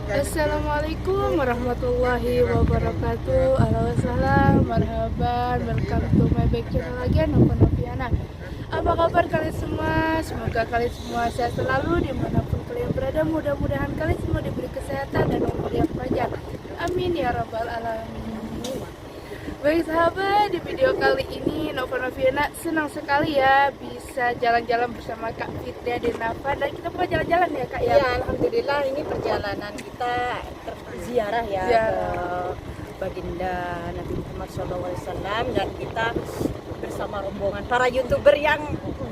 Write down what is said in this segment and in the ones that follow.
Assalamualaikum warahmatullahi wabarakatuh. Alhamdulillah, marhaban, welcome to my back channel lagi, Nova Noviana. Apa kabar kalian semua? Semoga kalian semua sehat selalu dimanapun kalian berada. Mudah-mudahan kalian semua diberi kesehatan dan umur yang panjang. Amin ya rabbal alamin. Baik sahabat, di video kali ini Nova Noviana senang sekali ya bisa jalan-jalan bersama Kak Fitria dan Nafa, dan kita mau jalan-jalan ya Kak ya. Ya, alhamdulillah ini perjalanan kita ziarah ya ke baginda Nabi Muhammad SAW, dan kita bersama rombongan para YouTuber yang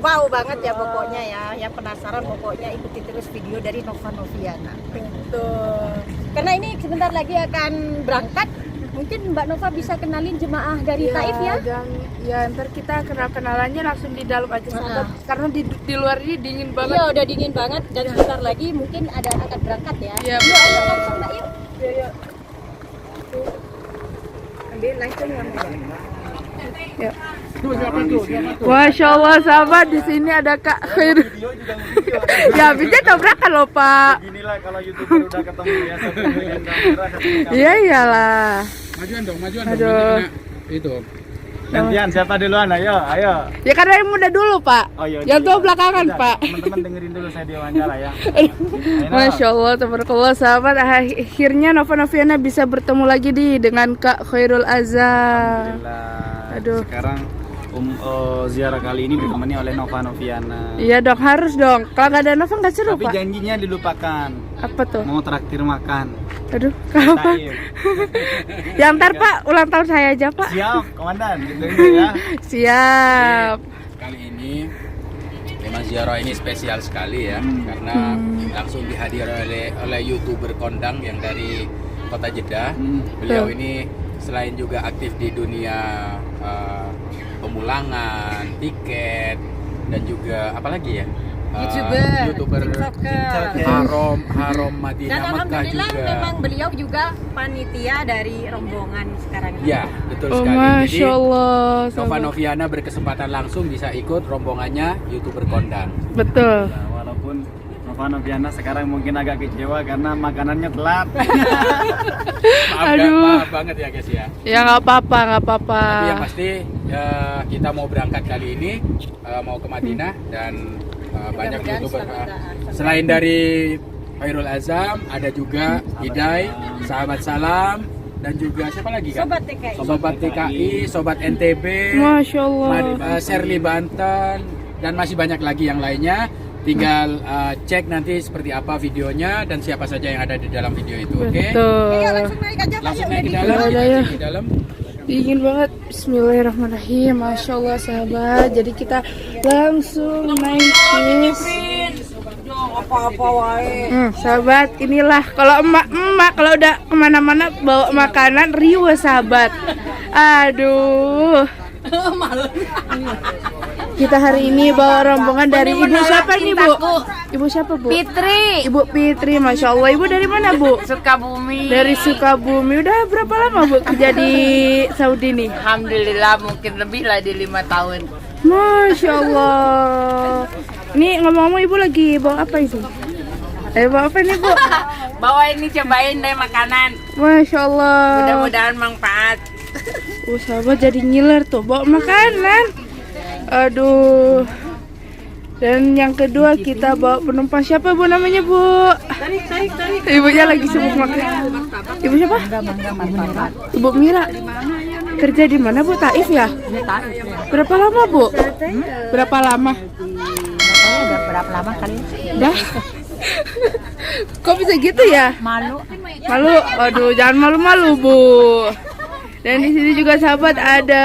wow banget ya pokoknya ya. Yang penasaran pokoknya ikuti terus video dari Nova Noviana. Betul. Karena ini sebentar lagi akan berangkat. Mungkin Mbak Nova bisa kenalin jemaah dari Taif ya? Dan ya ntar kita kenal-kenalannya langsung di dalam aja sahabat. Karena di luar ini dingin banget. Iya, udah dingin banget dan sebentar lagi mungkin akan berangkat ya. Iya, yuk ayo langsung Mbak yuk. Ya. Ambil langsung ya Mbak. Ya. Masya Allah sahabat, di sini ada Kak Khair. Ya bisa tabrakan loh Pak. Inilah kalau YouTuber udah ketemu ya, satu dengan kamera, satu dengan Iya iyalah. Majuan dong, Aduh. Itu. gantian siapa duluan? Ayo. Ya karena yang muda dulu Pak. Oh, iya, Yang tua iya. belakangan Udah, Pak. Teman-teman dengerin dulu saya diwawancara ya. Masya Allah, tabarakallah sahabat. Akhirnya Nova Noviana bisa bertemu lagi dengan Kak Khairul Azam. Alhamdulillah. Aduh. Sekarang ziarah kali ini ditemani oleh Nova Noviana. Iya dong, harus dong. Kalau nggak ada Nova nggak seru Tapi Pak. janjinya dilupakan. Apa tuh? Mau traktir makan. Aduh, kenapa? Taif. Ya ntar Pak, ulang tahun saya aja Pak. Siap, komandan. Gitu ya. Siap. Kali ini memang ziarah ini spesial sekali ya, karena langsung dihadiri oleh YouTuber kondang yang dari kota Jeddah. Beliau ini selain juga aktif di dunia pemulangan, tiket, dan juga apalagi ya? YouTuber Harom Madinah Dan Mekah alhamdulillah juga. memang beliau juga panitia dari rombongan sekarang ini. Ya, betul Oh sekali. Masya Allah. Nova sahabat. Noviana berkesempatan langsung bisa ikut rombongannya YouTuber kondang. Betul. Nah, walaupun Nova Noviana sekarang mungkin agak kecewa karena makanannya telat. Aduh. Maaf banget ya guys ya. Ya nggak apa-apa, nggak apa-apa. Tapi yang pasti ya, kita mau berangkat kali ini mau ke Madinah dan banyak Mudah-mudahan YouTuber. selamat Selain dari Khairul Azam, ada juga Hidai, Sahabat Salam, dan juga siapa lagi kan? Sobat TKI. Sobat TKI, Sobat NTB, Masya Allah. Sherly Banten, dan masih banyak lagi yang lainnya. Tinggal cek nanti seperti apa videonya dan siapa saja yang ada di dalam video itu, oke? Betul. Ayo langsung naik aja Pak, Langsung yuk, naik ke ready. dalam, Ada kita ya. cek di dalam. Dingin banget. Bismillahirrahmanirrahim. Masya Allah sahabat. Jadi kita langsung naik bis. Apa-apa wae. Sahabat, inilah kalau emak kalau udah kemana-mana bawa makanan riuh sahabat. Aduh. Kita hari ini bawa rombongan dari ibu siapa nih Bu? Ibu siapa Bu? Fitri, Ibu Fitri, Masya Allah. Ibu dari mana Bu? Sukabumi. Dari Sukabumi. Udah berapa lama Bu kerja di Saudi nih? Alhamdulillah mungkin lebih lah di 5 tahun. Masya Allah. Ini ngomong-ngomong Ibu lagi bawa apa itu? Bawa apa nih Bu? Bawa ini cobain deh makanan. Masya Allah. Mudah-mudahan manfaat. Sahabat jadi ngiler tuh bawa makanan. Aduh. Dan yang kedua kita bawa penumpang siapa Bu namanya Bu? Tarik. Ibunya lagi sibuk makan. Ibu siapa? Ibu Mira. Kerja di mana Bu? Taif ya? Berapa lama Bu? Berapa lama? Udah berapa lama kali? Dah. Kok bisa gitu ya? Malu. Malu? Aduh, jangan malu-malu Bu. Dan di sini juga sahabat ada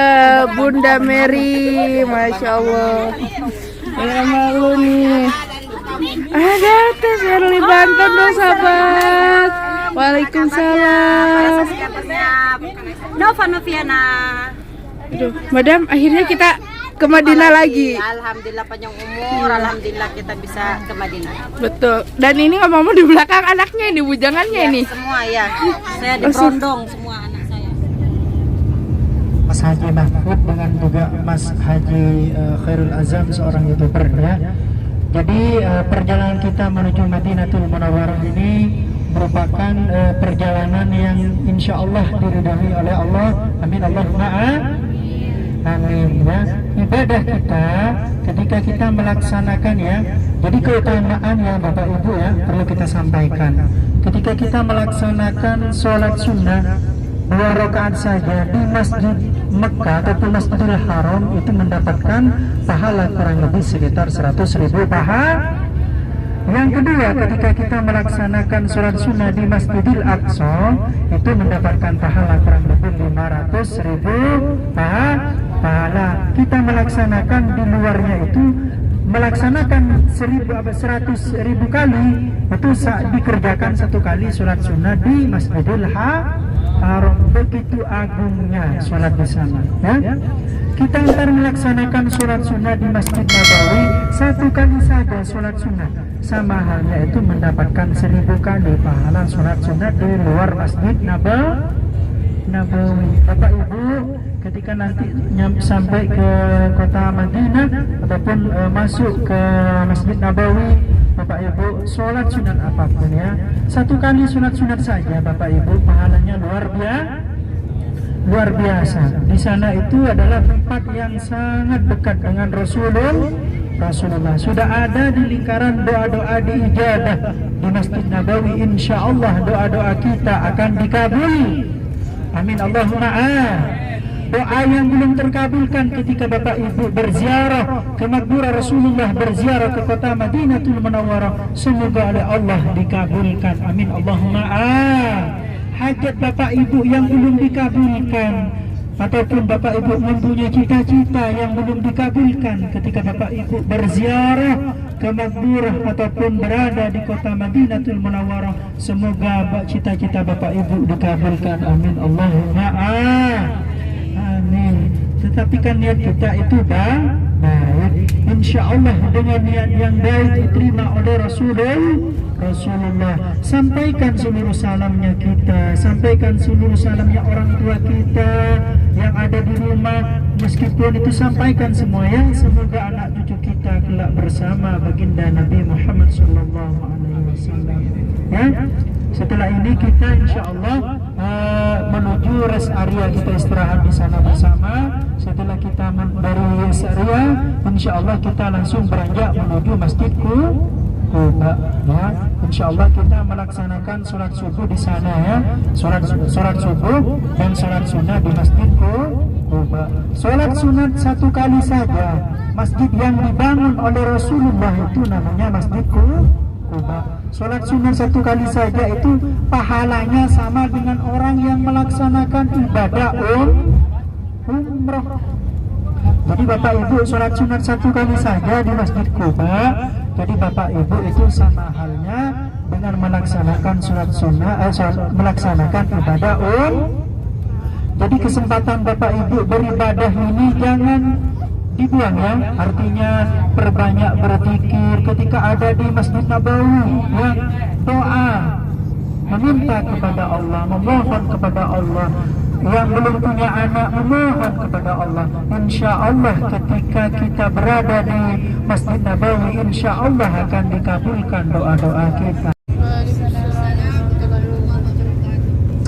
Bunda Mary, Masya Allah. Jangan malu nih. Ada Teh Sherly Banten dong sahabat. Waalaikumsalam. Nova Noviana. Aduh, Madam, akhirnya kita ke Madinah lagi. Alhamdulillah panjang umur, alhamdulillah kita bisa ke Madinah. Betul. Dan ini ngomong di belakang anaknya ini, bujangannya ini. Semua ya. Saya diperondong semua anak saya. Mas Haji Mahfud dengan juga Mas Haji Khairul Azam, seorang YouTuber ya. Jadi perjalanan kita menuju Madinatul Munawwarah ini merupakan perjalanan yang insya Allah diridhai oleh Allah. Amin Allahumma amin ya. Ibadah kita ketika kita melaksanakan ya, jadi keutamaan ya Bapak Ibu ya perlu kita sampaikan. Ketika kita melaksanakan sholat sunnah 2 rakaat saja di Masjid Mekah ataupun Masjidil Haram itu mendapatkan pahala kurang lebih sekitar 100.000 pahala. Yang kedua, ketika kita melaksanakan sholat sunnah di Masjidil Aqsa itu mendapatkan pahala kurang lebih 500.000 pahala. Kita melaksanakan di luarnya itu melaksanakan 100.000 kali itu dikerjakan 1 kali sholat sunnah di Masjidil Haram. Begitu agungnya sholat di sana ya. Kita ntar melaksanakan sholat sunnah di Masjid Nabawi 1 kali saja sholat sunnah, sama halnya itu mendapatkan 1000 kali pahala sholat sunnah di luar Masjid Nabawi. Bapak Ibu, ketika nanti sampai ke kota Madinah ataupun masuk ke Masjid Nabawi, Bapak Ibu sholat sunat apapun ya, 1 kali sholat sunat saja Bapak Ibu pahalanya luar biasa. Di sana itu adalah tempat yang sangat dekat dengan Rasulullah. Sudah ada di lingkaran doa-doa diijabah di Masjid Nabawi. Insya Allah doa-doa kita akan dikabul. Amin Allahumma Doa yang belum terkabulkan ketika Bapak Ibu berziarah ke makbura Rasulullah, berziarah ke kota Madinatul Munawwarah, semoga oleh Allah dikabulkan. Amin Allahumma Hajat Bapak Ibu yang belum dikabulkan ataupun Bapak Ibu mempunyai cita-cita yang belum dikabulkan ketika Bapak Ibu berziarah ke makburah ataupun berada di kota Madinatul Munawwarah, semoga cita-cita Bapak Ibu dikabulkan. Amin Allahumma amin. Tetapi kan niat kita itu baik, insya Allah dengan niat yang baik diterima oleh Rasulullah. Sampaikan seluruh salamnya kita, sampaikan seluruh salamnya orang tua kita yang ada di rumah, meskipun itu sampaikan semua ya. Semoga anak cucu kita kelak bersama baginda Nabi Muhammad SAW ya. Setelah ini kita insya Allah menuju rest area, kita istirahat di sana bersama. Setelah kita dari rest area, insya Allah kita langsung beranjak menuju Masjid Quba ya. Insya Allah kita melaksanakan sholat subuh di sana ya, sholat subuh dan sholat sunnah di Masjid Quba. Sholat sunat 1 kali saja. Masjid yang dibangun oleh Rasulullah itu namanya Masjid Quba. Sholat sunnah 1 kali saja itu pahalanya sama dengan orang yang melaksanakan ibadah umroh. Jadi Bapak Ibu sholat sunat 1 kali saja di Masjid Quba, jadi Bapak Ibu itu sama halnya dengan melaksanakan sholat sunnah, melaksanakan ibadah Jadi kesempatan Bapak Ibu beribadah ini jangan dibuang ya. Artinya perbanyak berzikir ketika ada di Masjid Nabawi ya. Doa, meminta kepada Allah, memohon kepada Allah. Yang belum punya anak memohon kepada Allah. Insya Allah ketika kita berada di Masjid Nabawi, insya Allah akan dikabulkan doa-doa kita.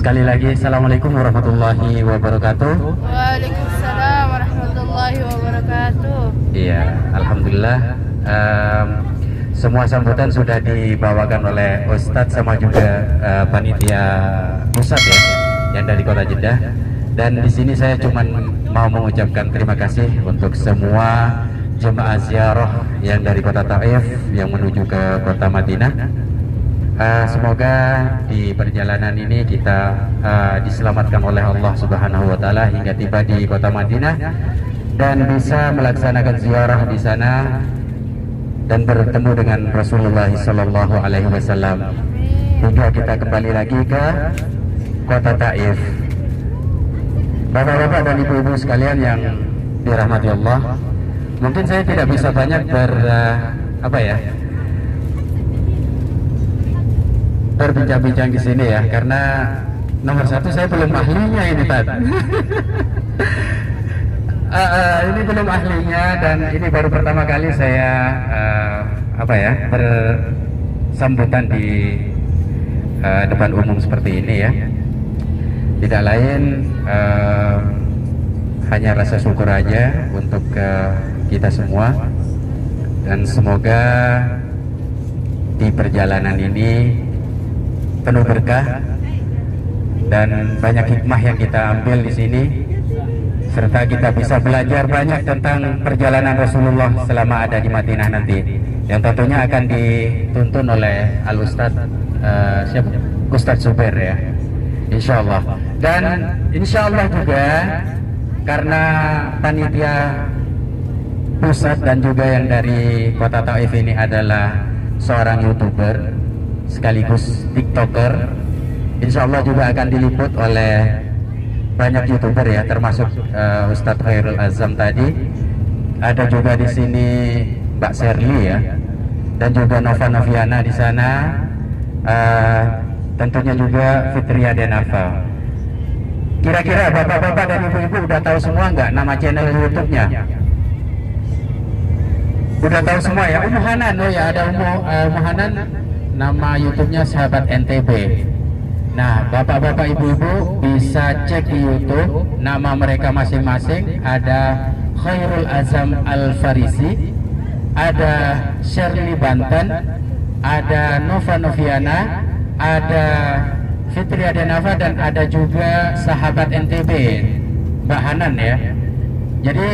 Sekali lagi, Assalamualaikum warahmatullahi wabarakatuh. Waalaikumsalam warahmatullahi wabarakatuh. Iya, Alhamdulillah. Semua sambutan sudah dibawakan oleh Ustadz sama juga panitia pusat ya, yang dari Kota Jeddah. Dan di sini saya cuma mau mengucapkan terima kasih untuk semua jemaah ziarah yang dari Kota Taif yang menuju ke Kota Madinah. Semoga di perjalanan ini kita diselamatkan oleh Allah Subhanahu wa Ta'ala hingga tiba di Kota Madinah dan bisa melaksanakan ziarah di sana dan bertemu dengan Rasulullah Sallallahu Alaihi Wasallam. Hingga kita kembali lagi ke Kota Taif. Bapak-bapak dan ibu-ibu sekalian yang dirahmati Allah, mungkin saya tidak bisa banyak berbincang-bincang di sini ya, karena nomor 1 saya belum ahlinya ini tadi. Ini belum ahlinya dan ini baru pertama kali saya bersambutan di depan umum seperti ini ya. Tidak lain hanya rasa syukur aja untuk kita semua, dan semoga di perjalanan ini penuh berkah dan banyak hikmah yang kita ambil di sini, serta kita bisa belajar banyak tentang perjalanan Rasulullah selama ada di Madinah nanti, yang tentunya akan dituntun oleh Ustadz Zubair ya, insya Allah. Dan insya Allah juga karena panitia pusat dan juga yang dari Kota Taif ini adalah seorang YouTuber sekaligus TikToker, insya Allah juga akan diliput oleh banyak YouTuber ya, termasuk Ustadz Khairul Azam tadi. Ada juga di sini Mbak Sherly ya, dan juga Nova Noviana di sana. Tentunya juga Fitria Denafa. Kira-kira bapak-bapak dan ibu-ibu udah tahu semua nggak nama channel YouTube-nya? Udah tahu semua ya? Ummu Hanan, oh ya ada Ummu Hanan, nama YouTube-nya Sahabat NTB. Nah, bapak-bapak ibu-ibu bisa cek di YouTube nama mereka masing-masing. Ada Khairul Azam Al-Farisi, ada Sherly Banten, ada Nova Noviana, ada Fitria Denafa, dan ada juga Sahabat NTB Mbak Hanan ya. Jadi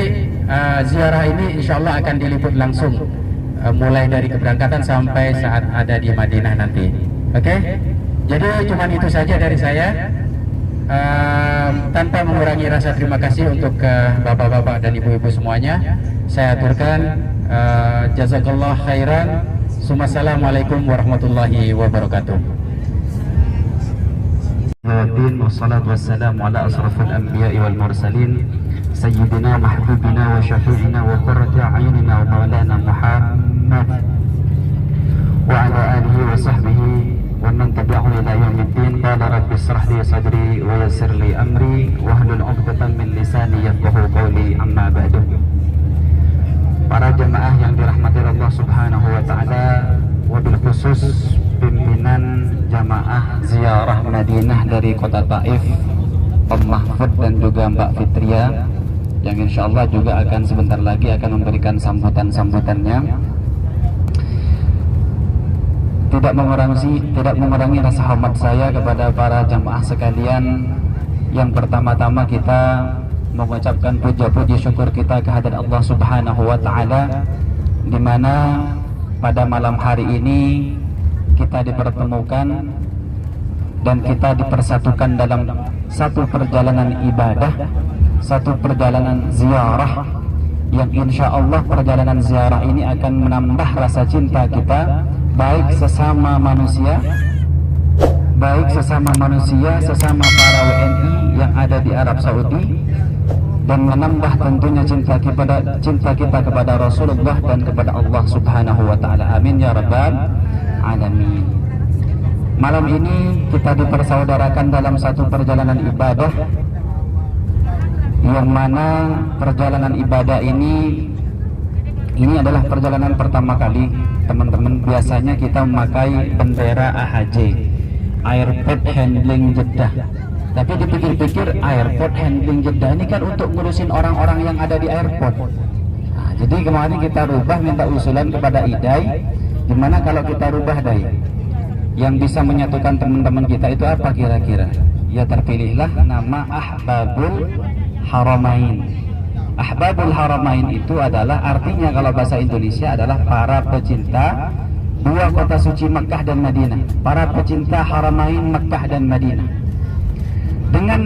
ziarah ini insya Allah akan diliput langsung mulai dari keberangkatan sampai saat ada di Madinah nanti. Oke? Jadi cuma itu saja dari saya, tanpa mengurangi rasa terima kasih untuk bapak-bapak dan ibu-ibu semuanya. Saya aturkan jazakallah khairan. Assalamualaikum warahmatullahi wabarakatuh. Wassalatu wassalamu ala asrafil anbiya'i wal mursalin sayyidina mahbubina wa syafi'ina wa qurrati a'yunina wa maulana Muhammad wa ala alihi wa sahbihi wa man tabi'ahu ila yaumiddin. Qala rabbi ishrah li sadri wa yassir li amri wahlul 'uqdatam min lisani yafqahu qawli, amma ba'du. Para jemaah yang dirahmati Allah Subhanahu wa taala, wabil khusus pimpinan jamaah ziarah Madinah dari Kota Taif, Om Mahfud dan juga Mbak Fitria, yang insya Allah juga akan sebentar lagi akan memberikan sambutan-sambutannya. Tidak mengurangi rasa hormat saya kepada para jamaah sekalian. Yang pertama-tama kita mengucapkan puja-puji syukur kita kehadirat Allah Subhanahu wa taala, di mana pada malam hari ini kita dipertemukan dan kita dipersatukan dalam satu perjalanan ibadah, satu perjalanan ziarah, yang insya Allah perjalanan ziarah ini akan menambah rasa cinta kita, baik sesama manusia, sesama para WNI yang ada di Arab Saudi, dan menambah tentunya cinta kita kepada Rasulullah dan kepada Allah Subhanahu wa taala. Amin ya rabbal alamin. Malam ini kita dipersaudarakan dalam satu perjalanan ibadah, yang mana perjalanan ibadah ini adalah perjalanan pertama kali teman-teman. Biasanya kita memakai bendera AHJ, Airport Handling Jeddah. Tapi dipikir-pikir Airport Handling Jeddah ini kan untuk ngurusin orang-orang yang ada di airport. Nah, jadi kemarin kita rubah, minta usulan kepada IDAI, gimana kalau kita rubah Dai, yang bisa menyatukan teman-teman kita itu apa kira-kira? Ya terpilihlah nama Ahbabul Haramain. Ahbabul Haramain itu adalah artinya kalau bahasa Indonesia adalah para pecinta dua kota suci Makkah dan Madinah, para pecinta Haramain Makkah dan Madinah. Dengan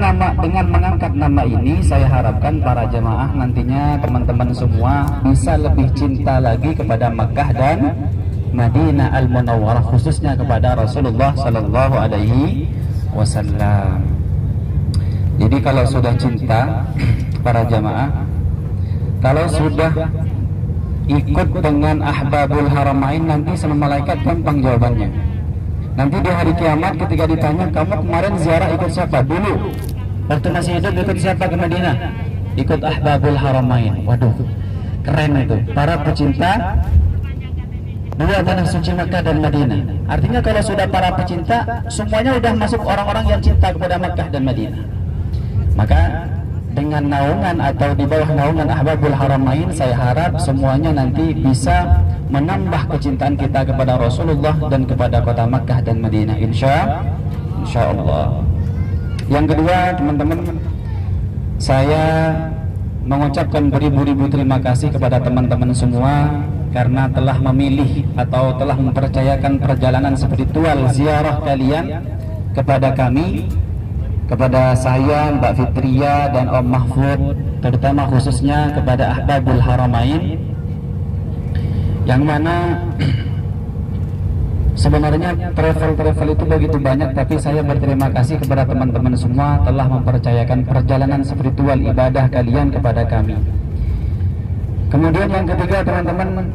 mengangkat nama ini, saya harapkan para jemaah nantinya teman-teman semua bisa lebih cinta lagi kepada Makkah dan Madinah Al-Munawwarah, khususnya kepada Rasulullah Sallallahu Alaihi Wasallam. Jadi kalau sudah cinta para jemaah, kalau sudah ikut dengan Ahbabul Haramain, nanti sama malaikat gampang jawabannya. Nanti di hari kiamat ketika ditanya, kamu kemarin ziarah ikut siapa? Dulu waktu masih hidup ikut siapa ke Madinah? Ikut Ahbabul Haramain. Waduh, keren itu, para pecinta dua tanah suci Mekah dan Madinah. Artinya kalau sudah para pecinta, semuanya sudah masuk orang-orang yang cinta kepada Mekah dan Madinah. Maka dengan naungan atau di bawah naungan Ahbabul Haramain, saya harap semuanya nanti bisa menambah kecintaan kita kepada Rasulullah dan kepada kota Makkah dan Madinah, insya Allah. Yang kedua, teman-teman, saya mengucapkan beribu-ribu terima kasih kepada teman-teman semua karena telah memilih atau telah mempercayakan perjalanan spiritual ziarah kalian kepada kami, kepada saya, Mbak Fitria dan Om Mahfud, terutama khususnya kepada Ahbabul Haramain, yang mana sebenarnya travel itu begitu banyak, tapi saya berterima kasih kepada teman-teman semua telah mempercayakan perjalanan spiritual ibadah kalian kepada kami. Kemudian yang ketiga, teman-teman,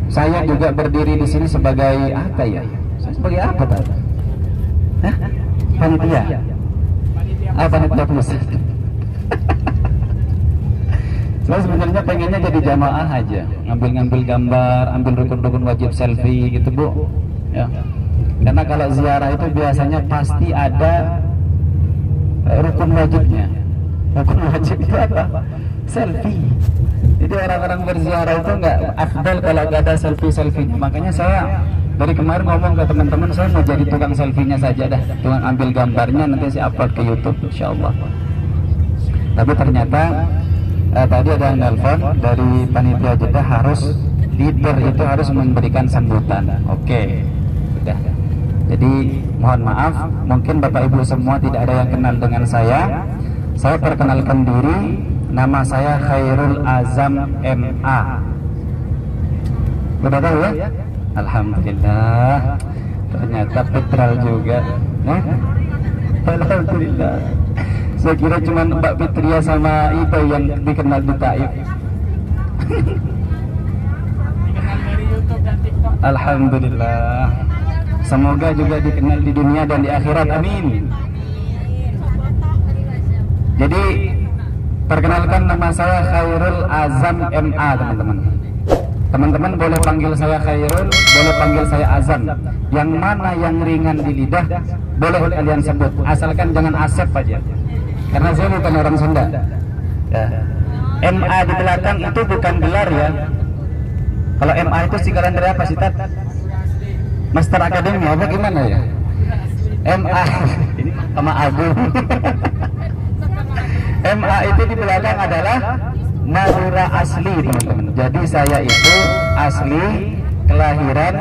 saya juga berdiri di sini sebagai apa ya? Sebagai apa tadi? Hah? Panitia. Panitia pusat. Saya sebenarnya pengennya jadi jamaah aja, ngambil gambar, ambil rukun-rukun wajib selfie gitu, Bu. Ya. Karena kalau ziarah itu biasanya pasti ada rukun wajibnya. Rukun wajib itu apa? Selfie. Jadi orang-orang berziarah itu nggak afdal kalau nggak ada selfie-selfie-nya. Makanya saya dari kemarin ngomong ke teman-teman, saya mau jadi tukang selfie-nya saja dah, tukang ambil gambarnya, nanti saya upload ke YouTube, insyaallah. Tapi ternyata tadi ada yang nelfon dari panitia Jeddah, harus leader itu harus memberikan sambutan. Oke, sudah. Jadi mohon maaf, mungkin Bapak Ibu semua tidak ada yang kenal dengan saya. Saya perkenalkan diri, nama saya Khairul Azam MA. Sudah tahu ya? Alhamdulillah, ternyata Petral juga. Alhamdulillah. Saya kira cuma Mbak Fitria sama Ibu yang dikenal di Taif. Alhamdulillah. Semoga juga dikenal di dunia dan di akhirat, amin. Jadi perkenalkan, nama saya Khairul Azam MA, teman-teman. Teman-teman boleh panggil saya Khairul, boleh panggil saya Azam. Yang mana yang ringan di lidah boleh kalian sebut, asalkan jangan Asep aja. Karena saya bukan orang Sunda. Ya. MA di belakang itu bukan gelar ya. Kalau MA itu singkatan dari apa sih, Tat? Master Akademi apa gimana ya? MA ini sama Abu. MA itu di belakang adalah Madura asli, teman-teman. Jadi saya itu asli kelahiran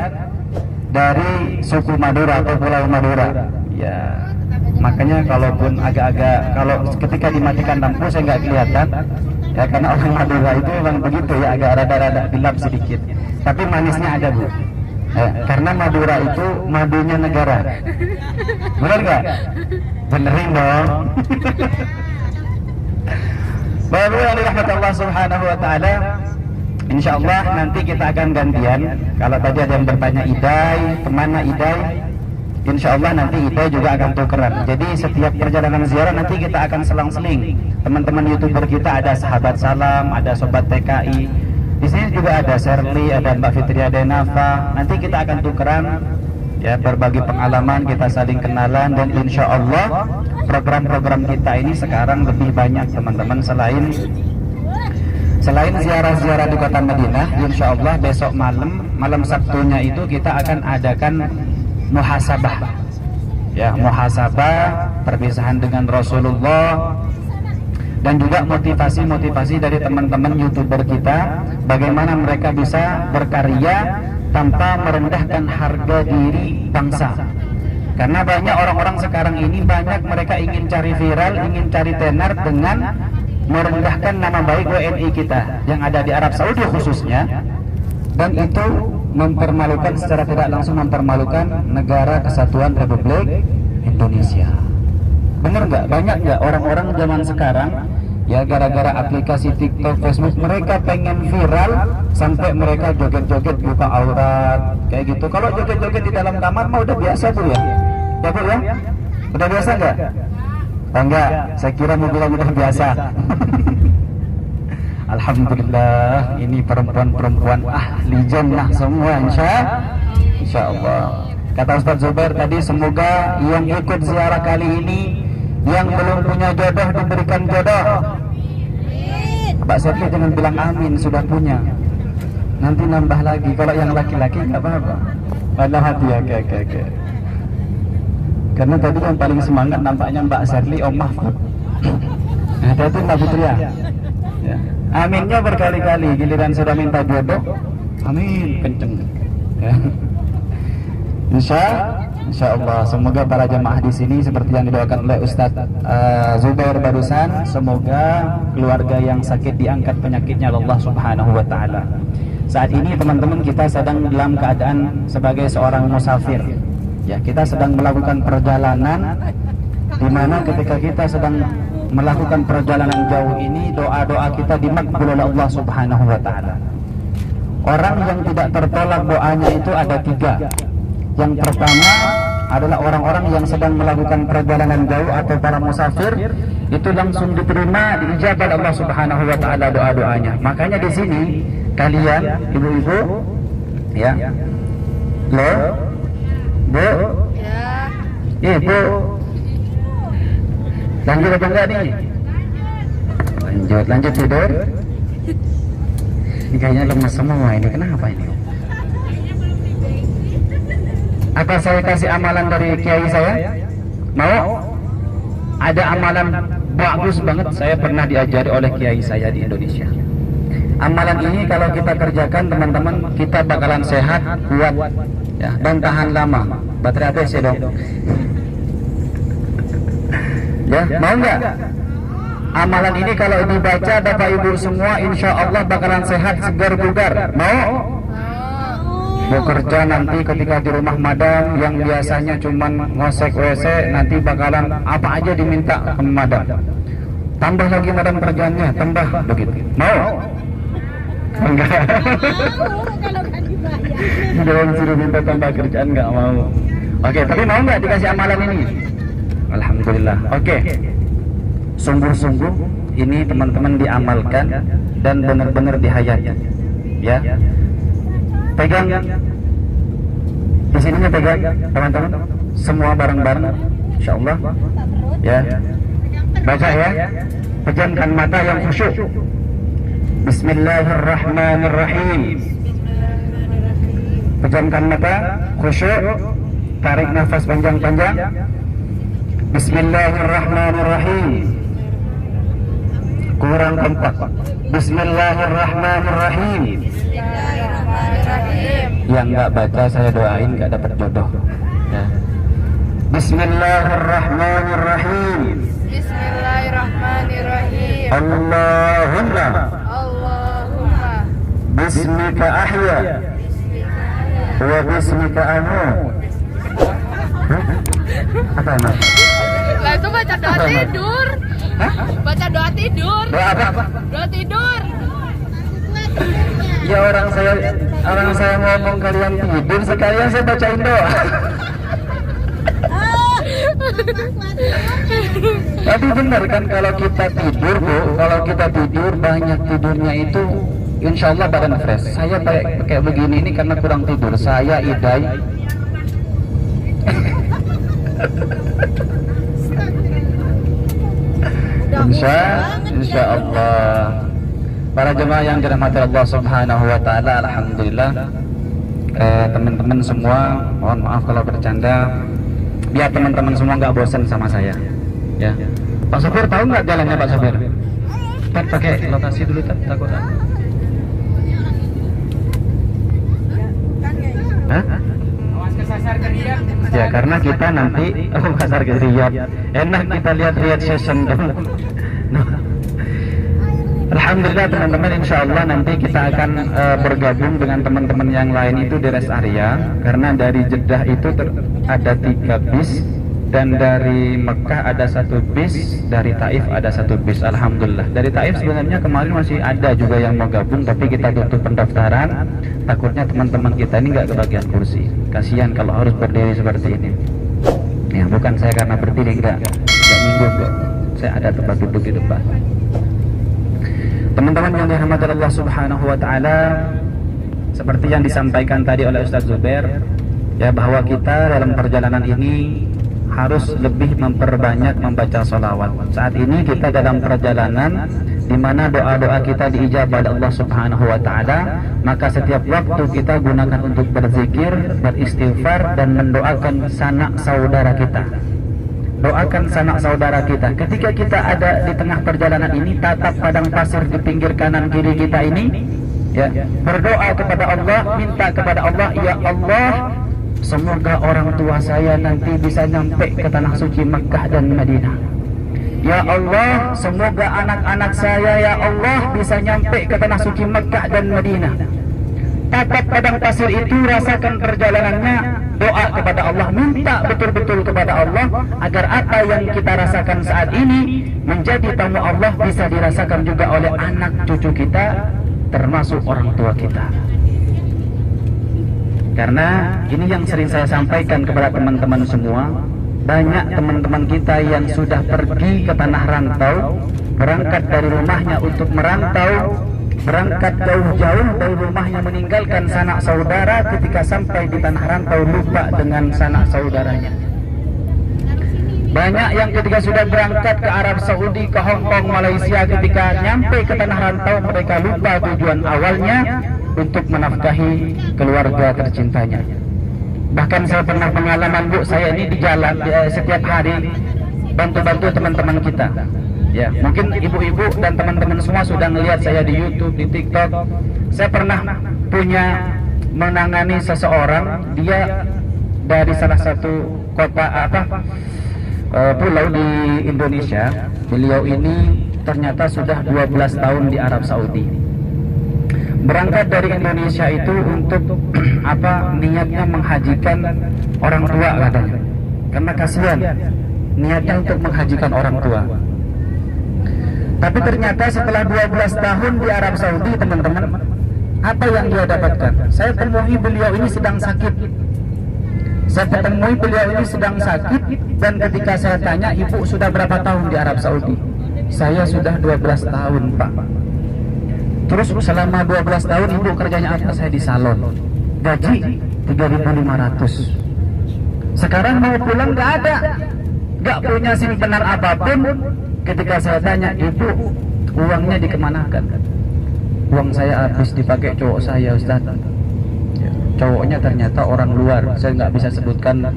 dari suku Madura atau Pulau Madura. Ya, makanya kalaupun agak-agak, kalau ketika dimatikan lampu saya nggak kelihatan. Ya, karena orang Madura itu memang begitu ya, agak rada-rada gelap sedikit. Tapi manisnya ada, Bu. Ya, karena Madura itu madunya negara. Benar nggak? Benerin dong. Baru yang dirahmati Allah Subhanahu wa Ta'ala, insya Allah nanti kita akan gantian. Kalau tadi ada yang bertanya Idai, kemana Idai? Insya Allah nanti Idai juga akan tukeran. Jadi setiap perjalanan ziarah nanti kita akan selang-seling. Teman-teman YouTuber kita ada Sahabat Salam, ada Sobat TKI. Di sini juga ada Sherly, ada Mbak Fitria Denafa. Nanti kita akan tukeran, ya, berbagi pengalaman, kita saling kenalan, dan insya Allah program-program kita ini sekarang lebih banyak, teman-teman. Selain ziarah-ziarah di kota Madinah, insya Allah besok malam Sabtunya itu kita akan adakan muhasabah, ya, muhasabah perpisahan dengan Rasulullah, dan juga motivasi dari teman-teman YouTuber kita, bagaimana mereka bisa berkarya tanpa merendahkan harga diri bangsa. Karena banyak orang-orang sekarang ini, banyak mereka ingin cari viral, ingin cari tenar dengan merendahkan nama baik WNI kita yang ada di Arab Saudi khususnya, dan itu mempermalukan, secara tidak langsung mempermalukan negara kesatuan Republik Indonesia. Bener nggak? Banyak nggak orang-orang zaman sekarang, ya, gara-gara aplikasi TikTok, Facebook, mereka pengen viral sampai mereka joget-joget buka aurat kayak gitu. Kalau joget-joget di dalam kamar mah udah biasa, Bu, ya. Ya, Bu, ya? Udah biasa nggak? Enggak, saya kira mau bilang udah biasa. Alhamdulillah, ini perempuan-perempuan ahli jannah semua insya Allah. Kata Ustaz Zubair tadi, semoga yang ikut ziarah kali ini yang belum punya jodoh diberikan jodoh. Pak Serli jangan bilang amin, sudah punya. Nanti nambah lagi, kalau yang laki-laki nggak apa-apa. Pada hati ya, oke. Karena tadi yang paling semangat nampaknya Mbak Serli, Om Mahfud. Hati-hati Mbak Putri ya. Aminnya berkali-kali, giliran sudah minta jodoh, amin kenceng. Ya. Insya Allah, semoga para jemaah di sini seperti yang didoakan oleh Ustadz Zubair barusan, semoga keluarga yang sakit diangkat penyakitnya oleh Allah Subhanahu wa Ta'ala. Saat ini teman-teman kita sedang dalam keadaan sebagai seorang musafir. Ya, kita sedang melakukan perjalanan, di mana ketika kita sedang melakukan perjalanan jauh ini, doa-doa kita dimakbul oleh Allah Subhanahu wa Ta'ala. Orang yang tidak tertolak doanya itu ada 3. Yang pertama adalah orang-orang yang sedang melakukan perjalanan jauh atau para musafir, itu langsung diterima, diijabah Allah Subhanahu wa Ta'ala doa-doanya. Makanya di sini kalian ibu-ibu ya, lo, bu, ibu, lanjut apa enggak nih? Lanjut tidur. Ini kayaknya lemas semua ini, kenapa ini? Apa saya kasih amalan dari kiai saya? Mau? Ada amalan bagus banget, saya pernah diajari oleh kiai saya di Indonesia. Amalan ini kalau kita kerjakan teman-teman, kita bakalan sehat, kuat ya, dan tahan lama. Baterai ATC dong. Ya, mau nggak? Amalan ini kalau dibaca Bapak Ibu semua, insya Allah bakalan sehat, segar, bugar. Mau? Bekerja nanti ketika di rumah madam yang biasanya cuman ngosek WC, nanti bakalan apa aja diminta ke madam. Tambah lagi madam kerjanya, tambah begitu. Mau? Enggak. Jangan suruh minta tambah kerjaan, enggak mau. Oke, tapi mau nggak dikasih amalan ini? Alhamdulillah. Oke. Sungguh-sungguh ini teman-teman diamalkan dan benar-benar dihayati. Ya. Pegang di sininya, pegang teman-teman semua bareng-bareng, insya Allah ya. Baca ya, pejamkan mata yang khusyuk. Bismillahirrahmanirrahim. Pejamkan mata khusyuk, tarik nafas panjang-panjang. Bismillahirrahmanirrahim. Kurang kompak. Bismillahirrahmanirrahim. Yang nggak baca saya doain nggak dapat jodoh ya. Bismillahirrahmanirrahim. Bismillahirrahmanirrahim. Allahumma bismika ahya wa bismika amut. Apa namanya? Lah itu baca doa tidur. Baca doa tidur. Doa apa? Doa tidur. Ya orang saya ngomong kalian tidur, sekalian saya bacain doa. Tapi benar kan kalau kita tidur, Bu, kalau kita tidur banyak tidurnya itu insya Allah badan fresh. Saya pakai begini ini karena kurang tidur. Saya idai. Insya Allah. Para jemaah yang dirahmati Allah Subhanahu wa Ta'ala, alhamdulillah teman-teman semua, mohon maaf kalau bercanda, biar teman-teman semua nggak bosan sama saya ya. Pak Sopir tahu nggak jalannya Pak Sopir? Pak pakai lokasi dulu takut. Hah? Ya karena kita nanti kasar ke Riyadh, enak kita lihat Riyadh session dong. Alhamdulillah teman-teman, insya Allah nanti kita akan bergabung dengan teman-teman yang lain itu di rest area. Karena dari Jeddah itu ada 3 bis, dan dari Mekah ada 1 bis, dari Taif ada 1 bis. Alhamdulillah. Dari Taif sebenarnya kemarin masih ada juga yang mau gabung, tapi kita tutup pendaftaran. Takutnya teman-teman kita ini nggak kebagian kursi. Kasihan kalau harus berdiri seperti ini. Ya bukan saya karena berdiri, nggak minggu kok. Saya ada tempat duduk di depan. Teman-teman yang dirahmati Allah Subhanahu wa taala, seperti yang disampaikan tadi oleh Ustaz Zubair, ya, bahwa kita dalam perjalanan ini harus lebih memperbanyak membaca sholawat. Saat ini kita dalam perjalanan di mana doa-doa kita diijabah oleh Allah Subhanahu wa taala, maka setiap waktu kita gunakan untuk berzikir, beristighfar, dan mendoakan sanak saudara kita. Doakan sanak saudara kita. Ketika kita ada di tengah perjalanan ini, tatap padang pasir di pinggir kanan kiri kita ini, ya, berdoa kepada Allah, minta kepada Allah, ya Allah, semoga orang tua saya nanti bisa nyampe ke tanah suci Makkah dan Madinah. Ya Allah, semoga anak-anak saya, ya Allah, bisa nyampe ke tanah suci Makkah dan Madinah. Tatap padang pasir itu, rasakan perjalanannya, doa kepada Allah, minta betul-betul kepada Allah agar apa yang kita rasakan saat ini menjadi tamu Allah bisa dirasakan juga oleh anak cucu kita, termasuk orang tua kita. Karena ini yang sering saya sampaikan kepada teman-teman semua, banyak teman-teman kita yang sudah pergi ke tanah rantau, berangkat dari rumahnya untuk merantau, berangkat jauh-jauh dari rumahnya meninggalkan sanak saudara, ketika sampai di tanah rantau lupa dengan sanak saudaranya. Banyak yang ketika sudah berangkat ke Arab Saudi, ke Hong Kong, Malaysia, ketika nyampe ke tanah rantau mereka lupa tujuan awalnya untuk menafkahi keluarga tercintanya. Bahkan saya pernah pengalaman, Bu, saya ini di jalan setiap hari bantu-bantu teman-teman kita. Ya, mungkin ibu-ibu dan teman-teman semua sudah melihat saya di YouTube, di TikTok. Saya pernah menangani seseorang, dia dari salah satu kota pulau di Indonesia. Beliau ini ternyata sudah 12 tahun di Arab Saudi. Berangkat dari Indonesia itu untuk niatnya menghajikan orang tua katanya. Karena kasihan, niatnya untuk menghajikan orang tua. Tapi ternyata setelah 12 tahun di Arab Saudi, teman-teman, apa yang dia dapatkan? Saya temui beliau ini sedang sakit. Dan ketika saya tanya, ibu sudah berapa tahun di Arab Saudi? Saya sudah 12 tahun, Pak. Terus selama 12 tahun ibu kerjanya apa? Saya di salon. Gaji 3.500. Sekarang mau pulang nggak ada, nggak punya simpanan apapun. Ketika saya tanya, ibu uangnya dikemanakan? Uang saya habis dipakai cowok saya, Ustaz. Cowoknya ternyata orang luar, saya nggak bisa sebutkan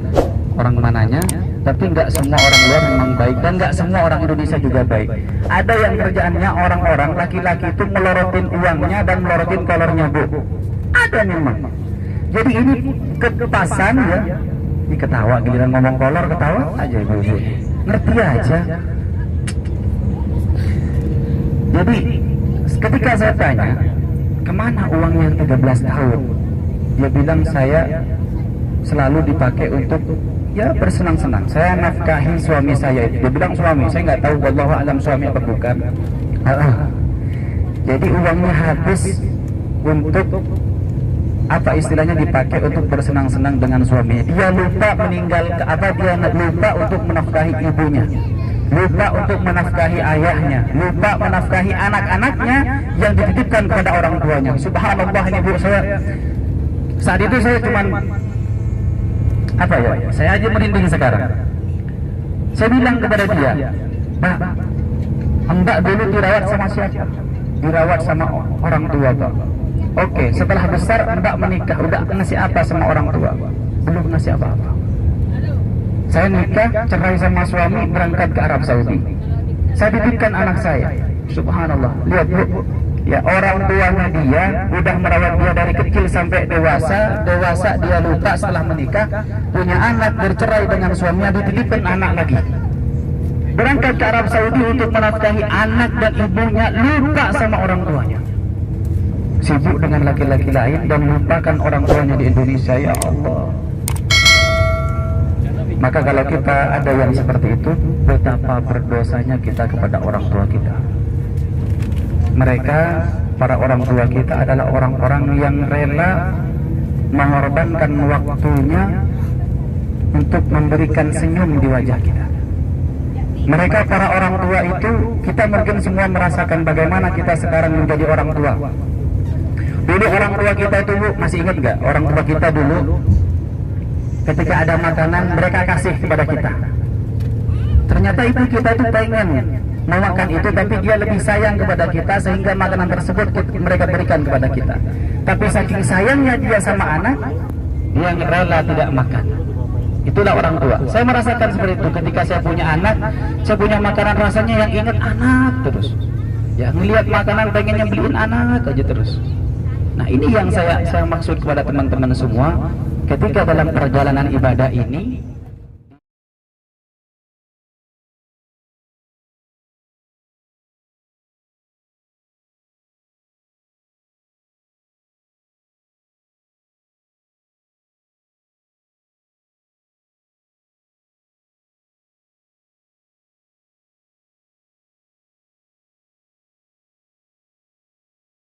orang mananya, tapi nggak semua orang luar memang baik, dan nggak semua orang Indonesia juga baik. Ada yang kerjaannya orang-orang laki-laki itu melorotin uangnya dan melorotin kolornya, Bu. Ada memang. Jadi ini kepasan, ya. Ini ketawa, giliran ngomong kolor ketawa aja, ibu. Ngerti aja. Jadi ketika saya tanya, kemana uangnya 13 tahun? Dia bilang, saya selalu dipakai untuk bersenang-senang. Saya nafkahi suami saya itu. Dia bilang suami, saya nggak tahu wallahu alam suami apa bukan. Jadi uangnya habis untuk istilahnya dipakai untuk bersenang-senang dengan suaminya. Dia lupa dia lupa untuk menafkahi ibunya, lupa untuk menafkahi ayahnya, lupa menafkahi anak-anaknya yang dititipkan kepada orang tuanya. Subhanallah, ini Bu, saya saat itu saya cuman saya aja merinding sekarang. Saya bilang kepada dia, Pak, enggak dulu dirawat sama siapa? Dirawat sama orang tua, Pak. Oke, setelah besar enggak menikah, udah ngasih apa sama orang tua? Belum ngasih apa-apa. Saya nikah, cerai sama suami, berangkat ke Arab Saudi. Saya titipkan anak saya. Subhanallah, lihat Bu, ya, orang tuanya dia udah merawat dia dari kecil sampai dewasa dia lupa setelah menikah, punya anak, bercerai dengan suaminya, dititipkan anak lagi. Berangkat ke Arab Saudi untuk menafkahi anak dan ibunya, lupa sama orang tuanya. Sibuk dengan laki-laki lain dan lupakan orang tuanya di Indonesia, ya Allah. Maka kalau kita ada yang seperti itu, betapa berdosanya kita kepada orang tua kita. Mereka, para orang tua kita adalah orang-orang yang rela mengorbankan waktunya untuk memberikan senyum di wajah kita. Mereka para orang tua itu, kita mungkin semua merasakan bagaimana kita sekarang menjadi orang tua. Dulu orang tua kita itu, Bu, masih ingat nggak? Orang tua kita dulu ketika ada makanan mereka kasih kepada kita. Ternyata ibu kita itu pengen memakan itu, tapi dia lebih sayang kepada kita sehingga makanan tersebut mereka berikan kepada kita. Tapi saking sayangnya dia sama anak, dia rela tidak makan. Itulah orang tua. Saya merasakan seperti itu ketika saya punya anak, saya punya makanan rasanya yang ingat anak terus. Ya, ngelihat makanan pengennya beliin anak aja terus. Nah, ini yang saya maksud kepada teman-teman semua, ketika dalam perjalanan ibadah ini